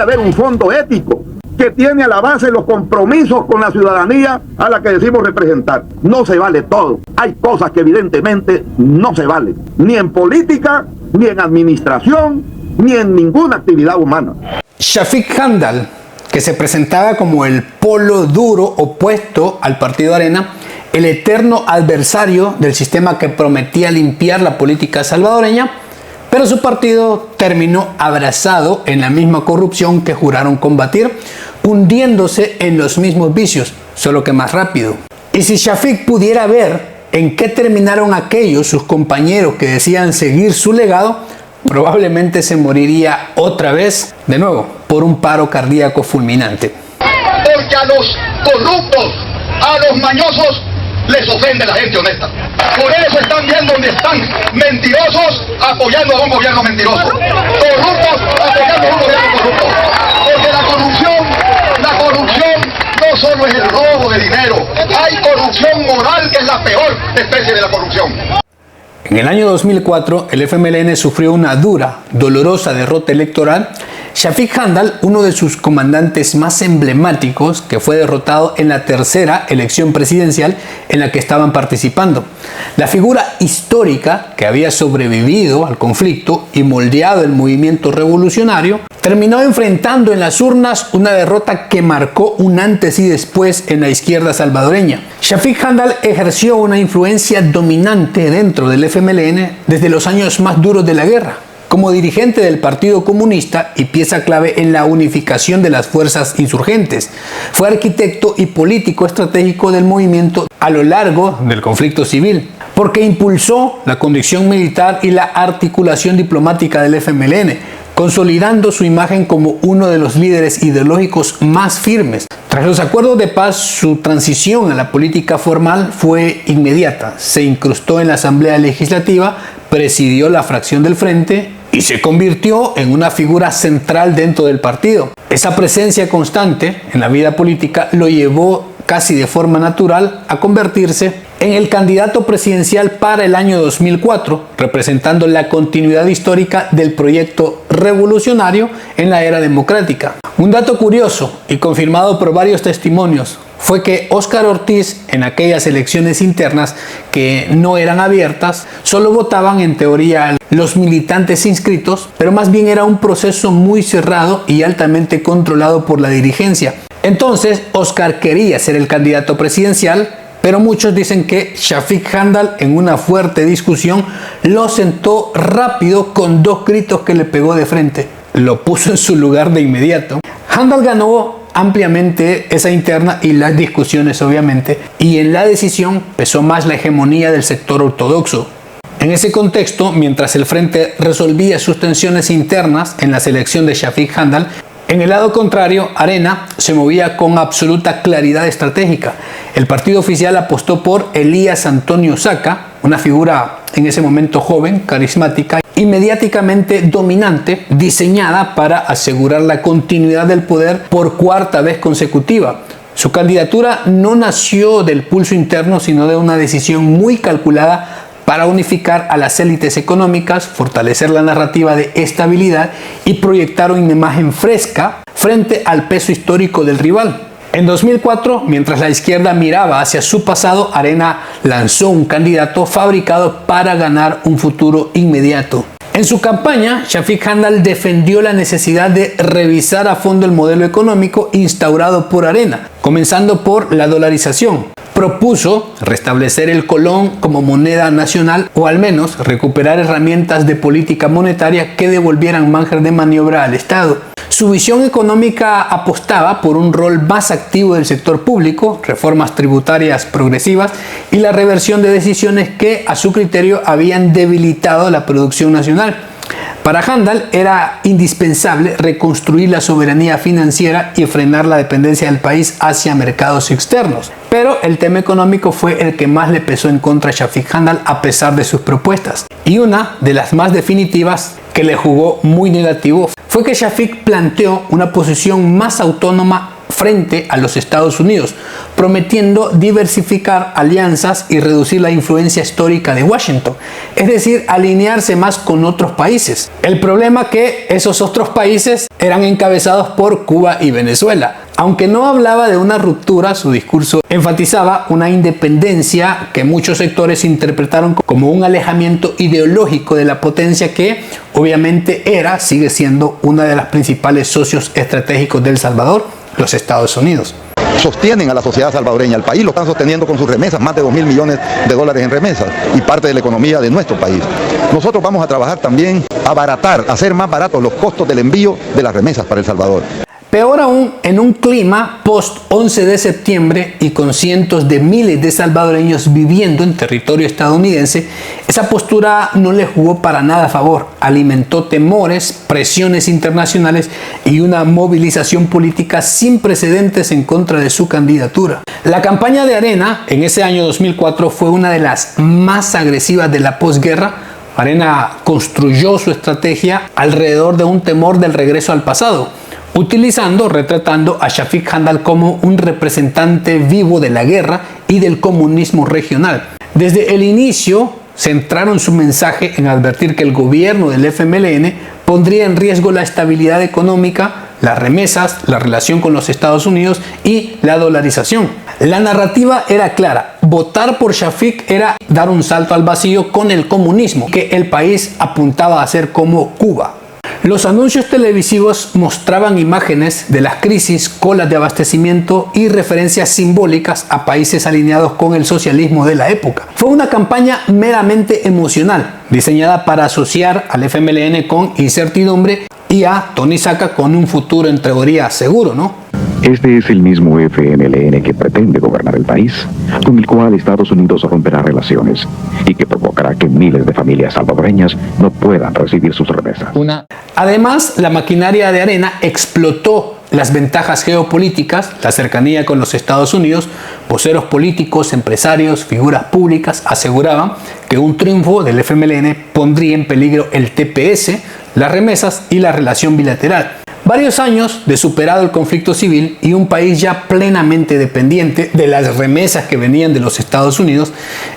haber un fondo ético que tiene a la base los compromisos con la ciudadanía a la que decimos representar. No se vale todo. Hay cosas que evidentemente no se valen, ni en política, ni en administración, ni en ninguna actividad humana. Shafiq Handal, que se presentaba como el polo duro opuesto al partido Arena, el eterno adversario del sistema que prometía limpiar la política salvadoreña, pero su partido terminó abrazado en la misma corrupción que juraron combatir, hundiéndose en los mismos vicios, solo que más rápido. Y si Shafiq pudiera ver en qué terminaron aquellos sus compañeros que decían seguir su legado, probablemente se moriría otra vez, de nuevo, por un paro cardíaco fulminante. Porque a los corruptos, a los mañosos, les ofende la gente honesta. Por eso están viendo donde están mentirosos apoyando a un gobierno mentiroso, corruptos apoyando a un gobierno corrupto. Porque la corrupción no solo es el robo de dinero, hay corrupción moral que es la peor especie de la corrupción. En el año 2004, el FMLN sufrió una dura, dolorosa derrota electoral. Shafiq Handal, uno de sus comandantes más emblemáticos, que fue derrotado en la tercera elección presidencial en la que estaban participando. La figura histórica que había sobrevivido al conflicto y moldeado el movimiento revolucionario, terminó enfrentando en las urnas una derrota que marcó un antes y después en la izquierda salvadoreña. Shafiq Handal ejerció una influencia dominante dentro del FMLN desde los años más duros de la guerra. Como dirigente del Partido Comunista y pieza clave en la unificación de las fuerzas insurgentes, fue arquitecto y político estratégico del movimiento a lo largo del conflicto civil, porque impulsó la conducción militar y la articulación diplomática del FMLN, consolidando su imagen como uno de los líderes ideológicos más firmes. Tras los acuerdos de paz, su transición a la política formal fue inmediata. Se incrustó en la Asamblea Legislativa, presidió la fracción del Frente y se convirtió en una figura central dentro del partido. Esa presencia constante en la vida política lo llevó casi de forma natural a convertirse en el candidato presidencial para el año 2004, representando la continuidad histórica del proyecto revolucionario en la era democrática. Un dato curioso y confirmado por varios testimonios fue que Óscar Ortiz, en aquellas elecciones internas que no eran abiertas, solo votaban en teoría los militantes inscritos, pero más bien era un proceso muy cerrado y altamente controlado por la dirigencia. Entonces, Óscar quería ser el candidato presidencial, pero muchos dicen que Shafiq Handal, en una fuerte discusión, lo sentó rápido con dos gritos que le pegó de frente. Lo puso en su lugar de inmediato. Handal ganó ampliamente esa interna y las discusiones, obviamente, y en la decisión pesó más la hegemonía del sector ortodoxo. En ese contexto, mientras el Frente resolvía sus tensiones internas en la selección de Shafiq Handal, en el lado contrario, Arena se movía con absoluta claridad estratégica. El partido oficial apostó por Elías Antonio Saca, una figura en ese momento joven, carismática y mediáticamente dominante, diseñada para asegurar la continuidad del poder por cuarta vez consecutiva. Su candidatura no nació del pulso interno, sino de una decisión muy calculada para unificar a las élites económicas, fortalecer la narrativa de estabilidad y proyectar una imagen fresca frente al peso histórico del rival. En 2004, mientras la izquierda miraba hacia su pasado, Arena lanzó un candidato fabricado para ganar un futuro inmediato. En su campaña, Shafiq Handal defendió la necesidad de revisar a fondo el modelo económico instaurado por Arena, comenzando por la dolarización. Propuso restablecer el colón como moneda nacional o al menos recuperar herramientas de política monetaria que devolvieran margen de maniobra al Estado. Su visión económica apostaba por un rol más activo del sector público, reformas tributarias progresivas y la reversión de decisiones que a su criterio habían debilitado la producción nacional. Para Handal era indispensable reconstruir la soberanía financiera y frenar la dependencia del país hacia mercados externos. Pero el tema económico fue el que más le pesó en contra a Shafiq Handal a pesar de sus propuestas. Y una de las más definitivas que le jugó muy negativo fue que Shafiq planteó una posición más autónoma frente a los Estados Unidos, prometiendo diversificar alianzas y reducir la influencia histórica de Washington, es decir, alinearse más con otros países. El problema es que esos otros países eran encabezados por Cuba y Venezuela. Aunque no hablaba de una ruptura, su discurso enfatizaba una independencia que muchos sectores interpretaron como un alejamiento ideológico de la potencia que obviamente sigue siendo una de las principales socios estratégicos de El Salvador, los Estados Unidos. Sostienen a la sociedad salvadoreña, el país lo están sosteniendo con sus remesas, más de 2.000 millones de dólares en remesas y parte de la economía de nuestro país. Nosotros vamos a trabajar también a abaratar, a hacer más baratos los costos del envío de las remesas para El Salvador. Peor aún, en un clima post-11 de septiembre y con cientos de miles de salvadoreños viviendo en territorio estadounidense, esa postura no le jugó para nada a favor. Alimentó temores, presiones internacionales y una movilización política sin precedentes en contra de su candidatura. La campaña de Arena en ese año 2004 fue una de las más agresivas de la posguerra. Arena construyó su estrategia alrededor de un temor del regreso al pasado, retratando a Shafiq Handal como un representante vivo de la guerra y del comunismo regional. Desde el inicio centraron su mensaje en advertir que el gobierno del FMLN pondría en riesgo la estabilidad económica, las remesas, la relación con los Estados Unidos y la dolarización. La narrativa era clara: votar por Shafiq era dar un salto al vacío con el comunismo, que el país apuntaba a ser como Cuba. Los anuncios televisivos mostraban imágenes de las crisis, colas de abastecimiento y referencias simbólicas a países alineados con el socialismo de la época. Fue una campaña meramente emocional, diseñada para asociar al FMLN con incertidumbre y a Tony Saca con un futuro en teoría seguro, ¿no? Este es el mismo FMLN que pretende gobernar el país, con el cual Estados Unidos romperá relaciones y que provocará que miles de familias salvadoreñas no puedan recibir sus remesas. Además, la maquinaria de Arena explotó las ventajas geopolíticas, la cercanía con los Estados Unidos. Voceros políticos, empresarios, figuras públicas aseguraban que un triunfo del FMLN pondría en peligro el TPS, las remesas y la relación bilateral. Varios años de superado el conflicto civil y un país ya plenamente dependiente de las remesas que venían de los Estados Unidos,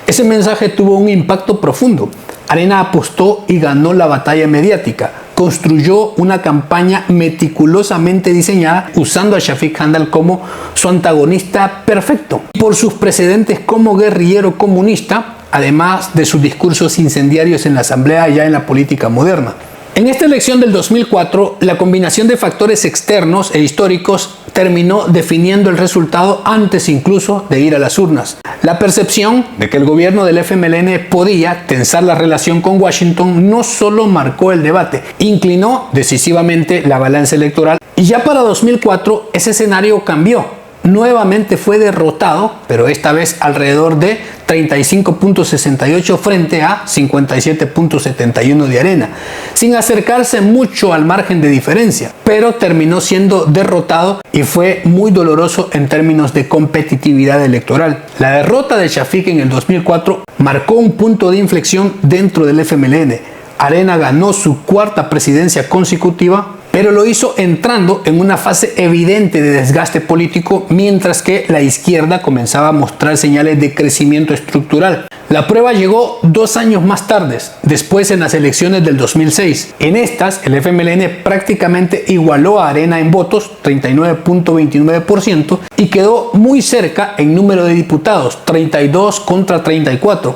ese mensaje tuvo un impacto profundo. Arena apostó y ganó la batalla mediática. Construyó una campaña meticulosamente diseñada usando a Shafiq Handal como su antagonista perfecto. Por sus precedentes como guerrillero comunista, además de sus discursos incendiarios en la asamblea y ya en la política moderna. En esta elección del 2004, la combinación de factores externos e históricos terminó definiendo el resultado antes incluso de ir a las urnas. La percepción de que el gobierno del FMLN podía tensar la relación con Washington no solo marcó el debate, inclinó decisivamente la balanza electoral y ya para 2004 ese escenario cambió. Nuevamente fue derrotado, pero esta vez alrededor de 35.68 frente a 57.71 de Arena, sin acercarse mucho al margen de diferencia, pero terminó siendo derrotado y fue muy doloroso en términos de competitividad electoral. La derrota de Shafiq en el 2004 marcó un punto de inflexión dentro del FMLN. Arena ganó su cuarta presidencia consecutiva, pero lo hizo entrando en una fase evidente de desgaste político, mientras que la izquierda comenzaba a mostrar señales de crecimiento estructural. La prueba llegó 2 años más tarde, después en las elecciones del 2006. En estas, el FMLN prácticamente igualó a Arena en votos, 39.29%, y quedó muy cerca en número de diputados, 32 contra 34.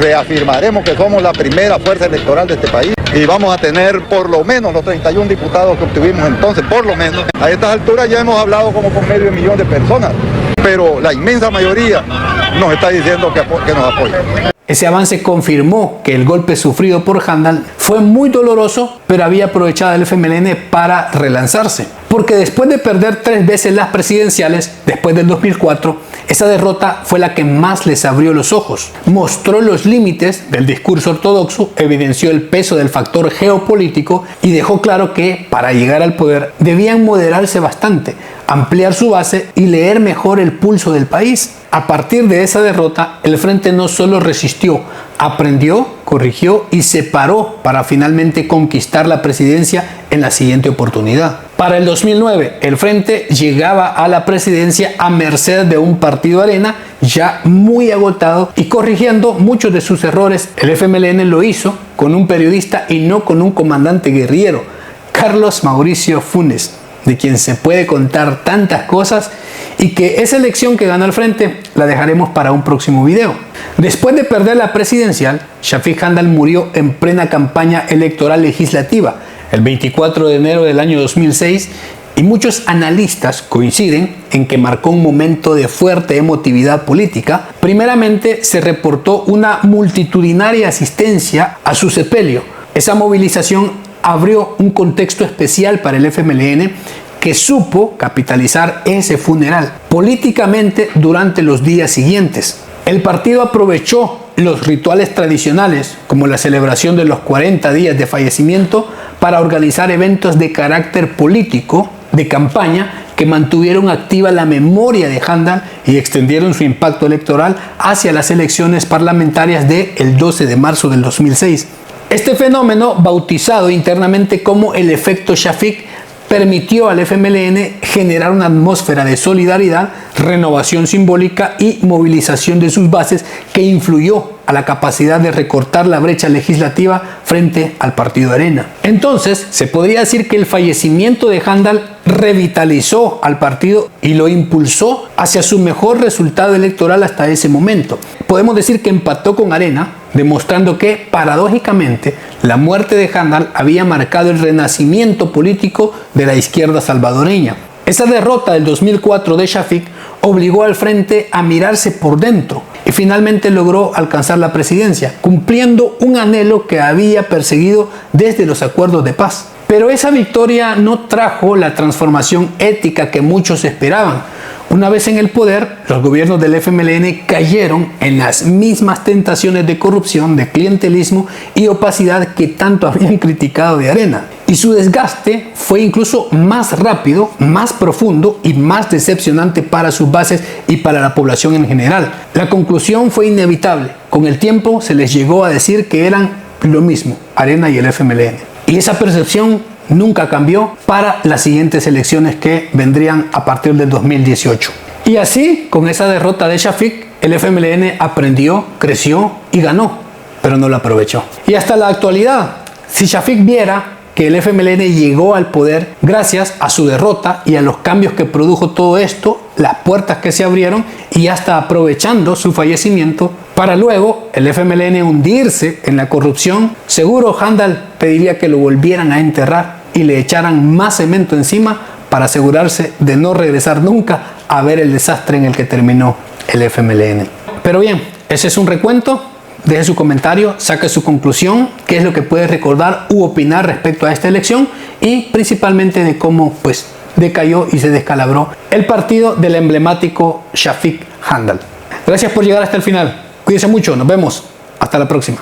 Reafirmaremos que somos la primera fuerza electoral de este país y vamos a tener por lo menos los 31 diputados que obtuvimos entonces, por lo menos. A estas alturas ya hemos hablado como con medio millón de personas, pero la inmensa mayoría nos está diciendo que nos apoya. Ese avance confirmó que el golpe sufrido por Handal fue muy doloroso, pero había aprovechado el FMLN para relanzarse. Porque después de perder 3 veces las presidenciales, después del 2004, esa derrota fue la que más les abrió los ojos. Mostró los límites del discurso ortodoxo, evidenció el peso del factor geopolítico y dejó claro que, para llegar al poder, debían moderarse bastante, ampliar su base y leer mejor el pulso del país. A partir de esa derrota, el Frente no solo resistió, aprendió, corrigió y se paró para finalmente conquistar la presidencia en la siguiente oportunidad. Para el 2009, el Frente llegaba a la presidencia a merced de un partido Arena ya muy agotado y corrigiendo muchos de sus errores. El FMLN lo hizo con un periodista y no con un comandante guerrillero. Carlos Mauricio Funes, de quien se puede contar tantas cosas, y que esa elección que ganó al frente la dejaremos para un próximo video. Después de perder la presidencial, Shafiq Handal murió en plena campaña electoral legislativa, el 24 de enero del año 2006, y muchos analistas coinciden en que marcó un momento de fuerte emotividad política. Primeramente, se reportó una multitudinaria asistencia a su sepelio. Esa movilización abrió un contexto especial para el FMLN, que supo capitalizar ese funeral políticamente durante los días siguientes. El partido aprovechó los rituales tradicionales, como la celebración de los 40 días de fallecimiento, para organizar eventos de carácter político, de campaña, que mantuvieron activa la memoria de Handal y extendieron su impacto electoral hacia las elecciones parlamentarias del 12 de marzo del 2006. Este fenómeno, bautizado internamente como el efecto Shafiq, permitió al FMLN generar una atmósfera de solidaridad, renovación simbólica y movilización de sus bases, que influyó a la capacidad de recortar la brecha legislativa frente al partido Arena. Entonces, se podría decir que el fallecimiento de Handal revitalizó al partido y lo impulsó hacia su mejor resultado electoral hasta ese momento. Podemos decir que empató con Arena, demostrando que, paradójicamente, la muerte de Handal había marcado el renacimiento político de la izquierda salvadoreña. Esa derrota del 2004 de Shafiq obligó al frente a mirarse por dentro y finalmente logró alcanzar la presidencia, cumpliendo un anhelo que había perseguido desde los acuerdos de paz. Pero esa victoria no trajo la transformación ética que muchos esperaban. Una vez en el poder, los gobiernos del FMLN cayeron en las mismas tentaciones de corrupción, de clientelismo y opacidad que tanto habían criticado de Arena. Y su desgaste fue incluso más rápido, más profundo y más decepcionante para sus bases y para la población en general. La conclusión fue inevitable. Con el tiempo se les llegó a decir que eran lo mismo, Arena y el FMLN. Y esa percepción nunca cambió para las siguientes elecciones que vendrían a partir del 2018. Y así, con esa derrota de Shafiq, el FMLN aprendió, creció y ganó, pero no lo aprovechó. Y hasta la actualidad, si Shafiq viera que el FMLN llegó al poder gracias a su derrota y a los cambios que produjo todo esto, las puertas que se abrieron, y hasta aprovechando su fallecimiento para luego el FMLN hundirse en la corrupción, seguro Handal pediría que lo volvieran a enterrar y le echaran más cemento encima para asegurarse de no regresar nunca a ver el desastre en el que terminó el FMLN. Pero bien, ese es un recuento. Deje su comentario, saque su conclusión, qué es lo que puede recordar u opinar respecto a esta elección y principalmente de cómo decayó y se descalabró el partido del emblemático Shafiq Handal. Gracias por llegar hasta el final. Cuídense mucho, nos vemos. Hasta la próxima.